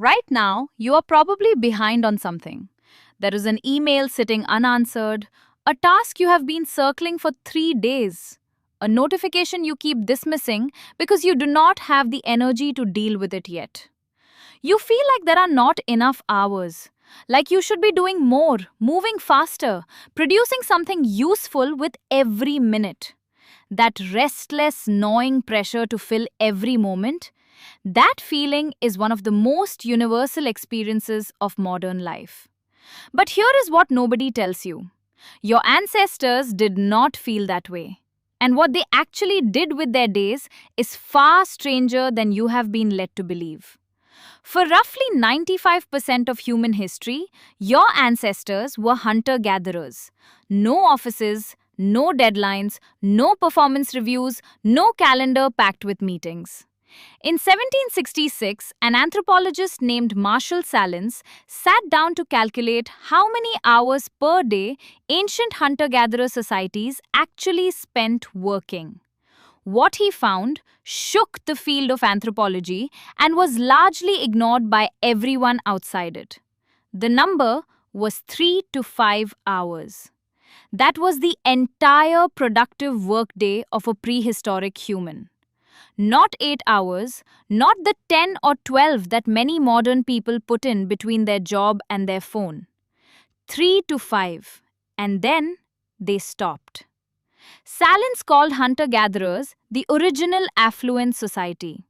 Right now, you are probably behind on something. There is an email sitting unanswered, a task you have been circling for 3 days, a notification you keep dismissing because you do not have the energy to deal with it yet. You feel like there are not enough hours, like you should be doing more, moving faster, producing something useful with every minute. That restless, gnawing pressure to fill every moment, that feeling is one of the most universal experiences of modern life. But here is what nobody tells you: your ancestors did not feel that way. And what they actually did with their days is far stranger than you have been led to believe. For roughly 95% of human history, your ancestors were hunter gatherers. No offices, no deadlines, no performance reviews, no calendar packed with meetings. In 1766, an anthropologist named Marshall Sahlins sat down to calculate how many hours per day ancient hunter gatherer societies actually spent working. What he found shook the field of anthropology and was largely ignored by everyone outside it. The number was 3 to 5 hours. That was the entire productive workday of a prehistoric human. Not 8 hours, not the 10 or 12 that many modern people put in between their job and their phone. 3 to 5. And then they stopped. Sahlins called hunter-gatherers the original affluent society.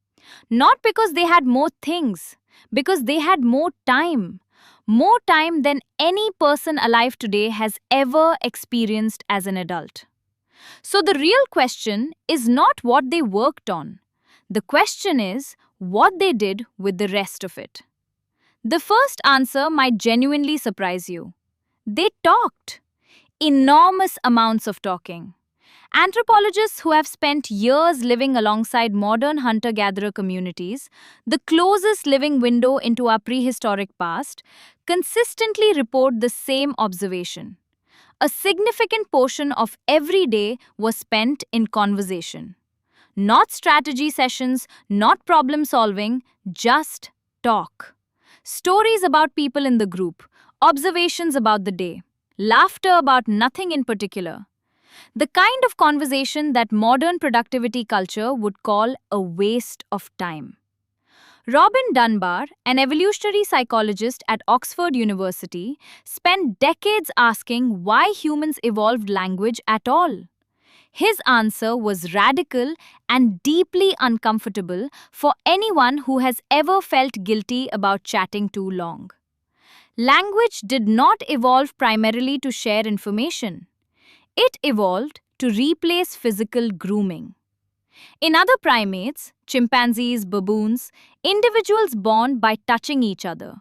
Not because they had more things, because they had more time. More time than any person alive today has ever experienced as an adult. So the real question is not what they worked on. The question is what they did with the rest of it. The first answer might genuinely surprise you. They talked. Enormous amounts of talking. Anthropologists who have spent years living alongside modern hunter-gatherer communities, the closest living window into our prehistoric past, consistently report the same observation. A significant portion of every day was spent in conversation. Not strategy sessions, not problem solving, just talk. Stories about people in the group, observations about the day, laughter about nothing in particular. The kind of conversation that modern productivity culture would call a waste of time. Robin Dunbar, an evolutionary psychologist at Oxford University, spent decades asking why humans evolved language at all. His answer was radical and deeply uncomfortable for anyone who has ever felt guilty about chatting too long. Language did not evolve primarily to share information. It evolved to replace physical grooming. In other primates, chimpanzees, baboons, individuals bond by touching each other,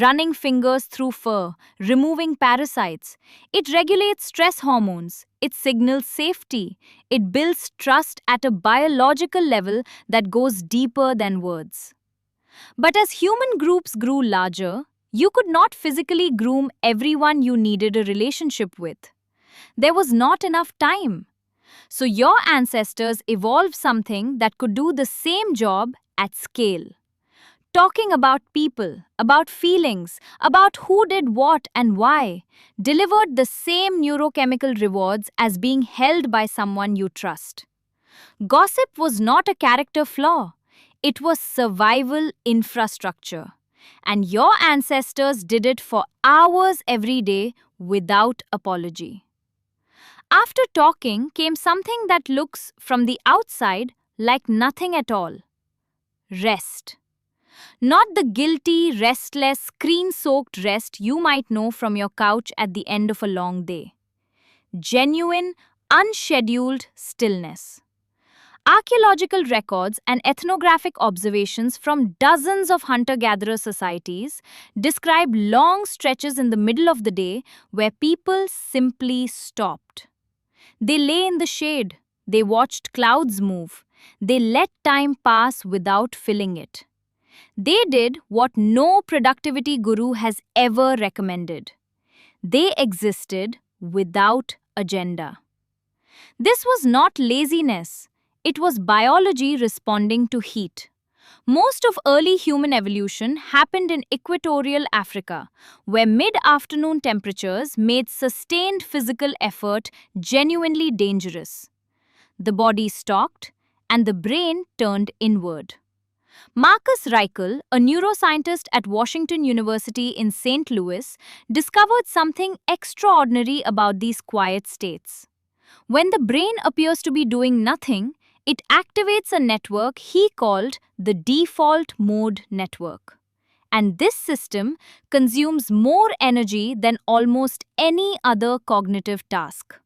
running fingers through fur, removing parasites. It regulates stress hormones, it signals safety, it builds trust at a biological level that goes deeper than words. But as human groups grew larger, you could not physically groom everyone you needed a relationship with. There was not enough time. So your ancestors evolved something that could do the same job at scale. Talking about people, about feelings, about who did what and why, delivered the same neurochemical rewards as being held by someone you trust. Gossip was not a character flaw. It was survival infrastructure. And your ancestors did it for hours every day without apology. After talking came something that looks from the outside like nothing at all. Rest. Not the guilty, restless, screen-soaked rest you might know from your couch at the end of a long day. Genuine, unscheduled stillness. Archaeological records and ethnographic observations from dozens of hunter-gatherer societies describe long stretches in the middle of the day where people simply stopped. They lay in the shade, they watched clouds move, they let time pass without filling it. They did what no productivity guru has ever recommended. They existed without agenda. This was not laziness, it was biology responding to heat. Most of early human evolution happened in equatorial Africa, where mid afternoon temperatures made sustained physical effort genuinely dangerous. The body stalked, and the brain turned inward. Marcus Raichle, a neuroscientist at Washington University in St. Louis, discovered something extraordinary about these quiet states. When the brain appears to be doing nothing, it activates a network he called the default mode network. And this system consumes more energy than almost any other cognitive task.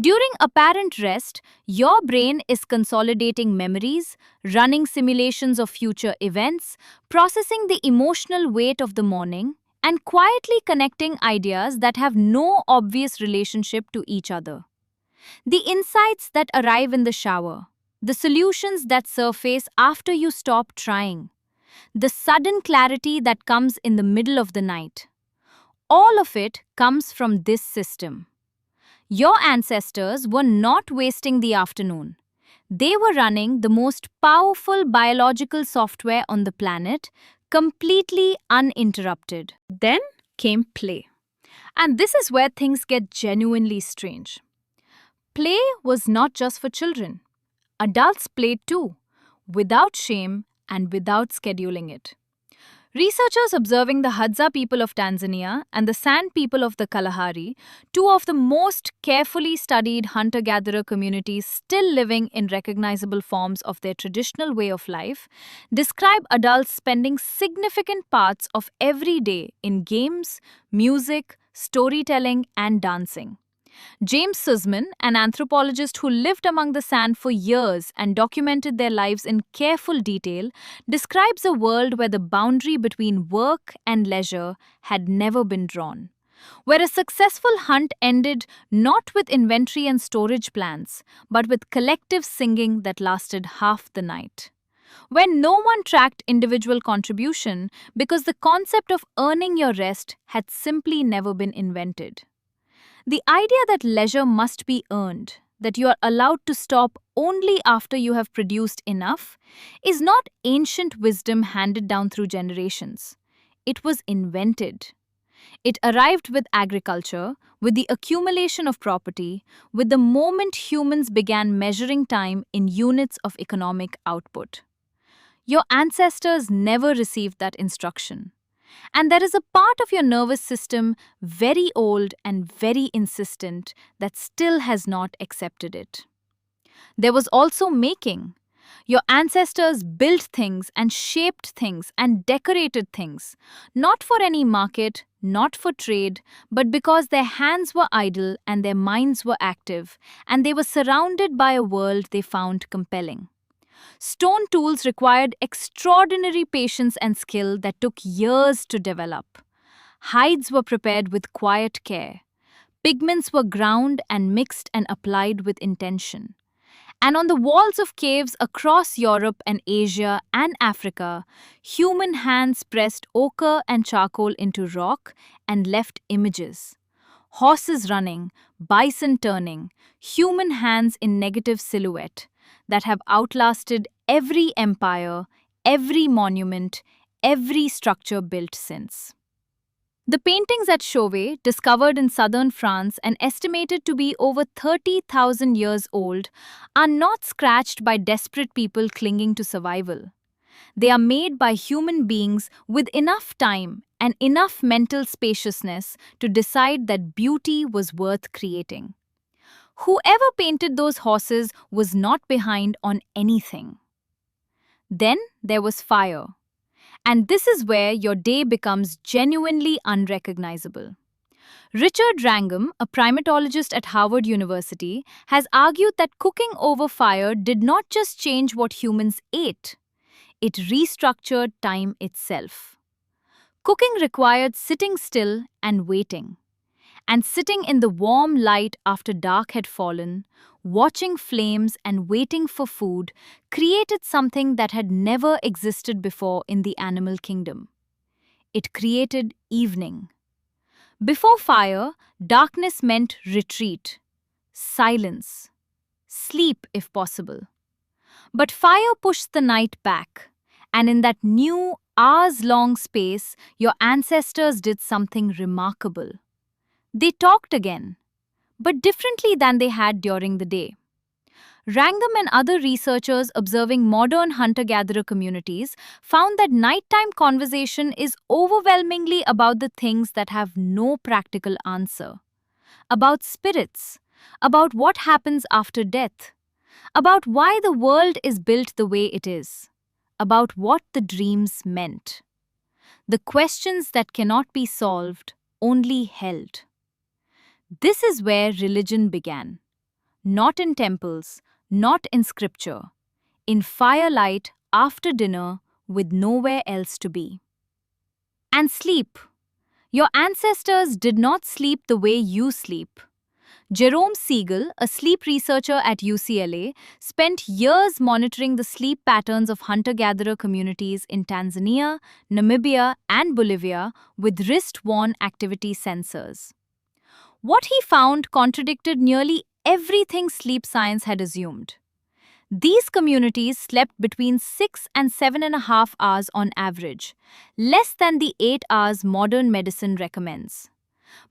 During apparent rest, your brain is consolidating memories, running simulations of future events, processing the emotional weight of the morning, and quietly connecting ideas that have no obvious relationship to each other. The insights that arrive in the shower, the solutions that surface after you stop trying, the sudden clarity that comes in the middle of the night. All of it comes from this system. Your ancestors were not wasting the afternoon. They were running the most powerful biological software on the planet, completely uninterrupted. Then came play. And this is where things get genuinely strange. Play was not just for children. Adults played too, without shame and without scheduling it. Researchers observing the Hadza people of Tanzania and the San people of the Kalahari, two of the most carefully studied hunter-gatherer communities still living in recognizable forms of their traditional way of life, describe adults spending significant parts of every day in games, music, storytelling, and dancing. James Suzman, an anthropologist who lived among the sand for years and documented their lives in careful detail, describes a world where the boundary between work and leisure had never been drawn. Where a successful hunt ended not with inventory and storage plans, but with collective singing that lasted half the night. When no one tracked individual contribution because the concept of earning your rest had simply never been invented. The idea that leisure must be earned, that you are allowed to stop only after you have produced enough, is not ancient wisdom handed down through generations. It was invented. It arrived with agriculture, with the accumulation of property, with the moment humans began measuring time in units of economic output. Your ancestors never received that instruction. And there is a part of your nervous system, very old and very insistent, that still has not accepted it. There was also making. Your ancestors built things and shaped things and decorated things, not for any market, not for trade, but because their hands were idle and their minds were active, and they were surrounded by a world they found compelling. Stone tools required extraordinary patience and skill that took years to develop. Hides were prepared with quiet care. Pigments were ground and mixed and applied with intention. And on the walls of caves across Europe and Asia and Africa, human hands pressed ochre and charcoal into rock and left images. Horses running, bison turning, human hands in negative silhouette that have outlasted every empire, every monument, every structure built since. The paintings at Chauvet, discovered in southern France and estimated to be over 30,000 years old, are not scratched by desperate people clinging to survival. They are made by human beings with enough time and enough mental spaciousness to decide that beauty was worth creating. Whoever painted those horses was not behind on anything. Then there was fire. And this is where your day becomes genuinely unrecognizable. Richard Wrangham, a primatologist at Harvard University, has argued that cooking over fire did not just change what humans ate, it restructured time itself. Cooking required sitting still and waiting. And sitting in the warm light after dark had fallen, watching flames and waiting for food, created something that had never existed before in the animal kingdom. It created evening. Before fire, darkness meant retreat, silence, sleep if possible. But fire pushed the night back, And in that new hours-long space, your ancestors did something remarkable. They talked again, but differently than they had during the day. Wrangham and other researchers observing modern hunter-gatherer communities found that nighttime conversation is overwhelmingly about the things that have no practical answer. About spirits, about what happens after death, about why the world is built the way it is, about what the dreams meant. The questions that cannot be solved, only held. This is where religion began. Not in temples, not in scripture. In firelight after dinner with nowhere else to be. And sleep. Your ancestors did not sleep the way you sleep. Jerome Siegel, a sleep researcher at UCLA, spent years monitoring the sleep patterns of hunter-gatherer communities in Tanzania, Namibia, and Bolivia with wrist-worn activity sensors. What he found contradicted nearly everything sleep science had assumed. These communities slept between 6 and 7.5 hours on average, less than the 8 hours modern medicine recommends.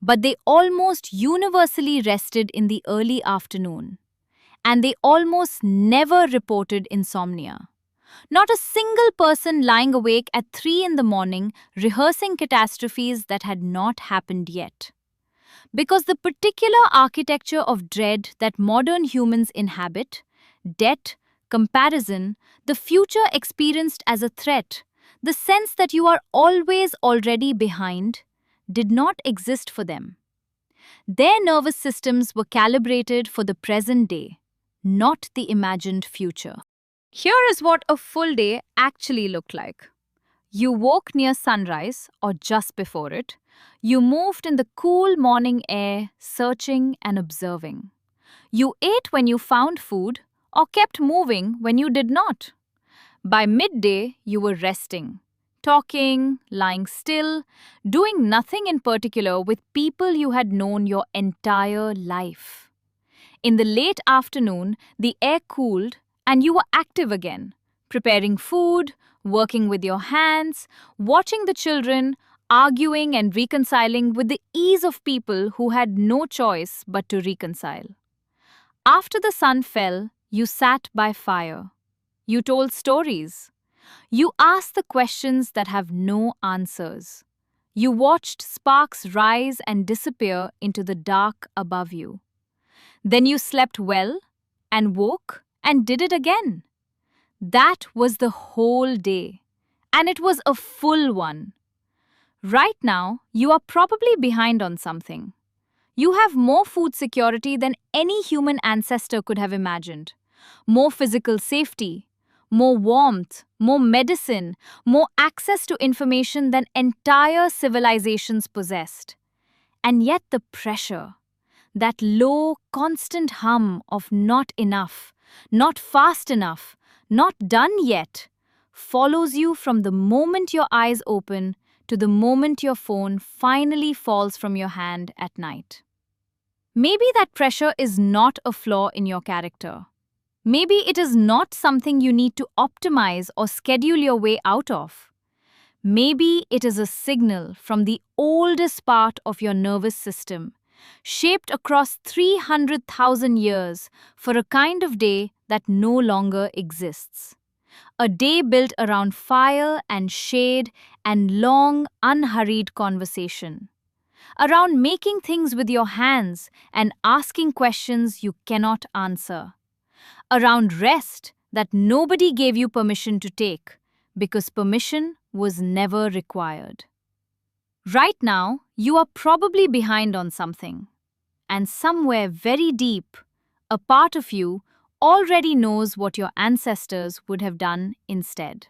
But they almost universally rested in the early afternoon. And they almost never reported insomnia. Not a single person lying awake at 3 in the morning rehearsing catastrophes that had not happened yet. Because the particular architecture of dread that modern humans inhabit, debt, comparison, the future experienced as a threat, the sense that you are always already behind, did not exist for them. Their nervous systems were calibrated for the present day, not the imagined future. Here is what a full day actually looked like. You woke near sunrise or just before it. You moved in the cool morning air, searching and observing. You ate when you found food or kept moving when you did not. By midday, you were resting, talking, lying still, doing nothing in particular with people you had known your entire life. In the late afternoon, the air cooled and you were active again, preparing food, working with your hands, watching the children, arguing and reconciling with the ease of people who had no choice but to reconcile. After the sun fell, you sat by fire. You told stories. You asked the questions that have no answers. You watched sparks rise and disappear into the dark above you. Then you slept well and woke and did it again. That was the whole day. And it was a full one. Right now, you are probably behind on something. You have more food security than any human ancestor could have imagined. More physical safety, more warmth, more medicine, more access to information than entire civilizations possessed. And yet the pressure, that low, constant hum of not enough, not fast enough, not done yet, follows you from the moment your eyes open to the moment your phone finally falls from your hand at night. Maybe that pressure is not a flaw in your character. Maybe it is not something you need to optimize or schedule your way out of. Maybe it is a signal from the oldest part of your nervous system, shaped across 300,000 years for a kind of day that no longer exists. A day built around fire and shade and long, unhurried conversation. Around making things with your hands and asking questions you cannot answer. Around rest that nobody gave you permission to take because permission was never required. Right now, you are probably behind on something. And somewhere very deep, a part of you already knows what your ancestors would have done instead.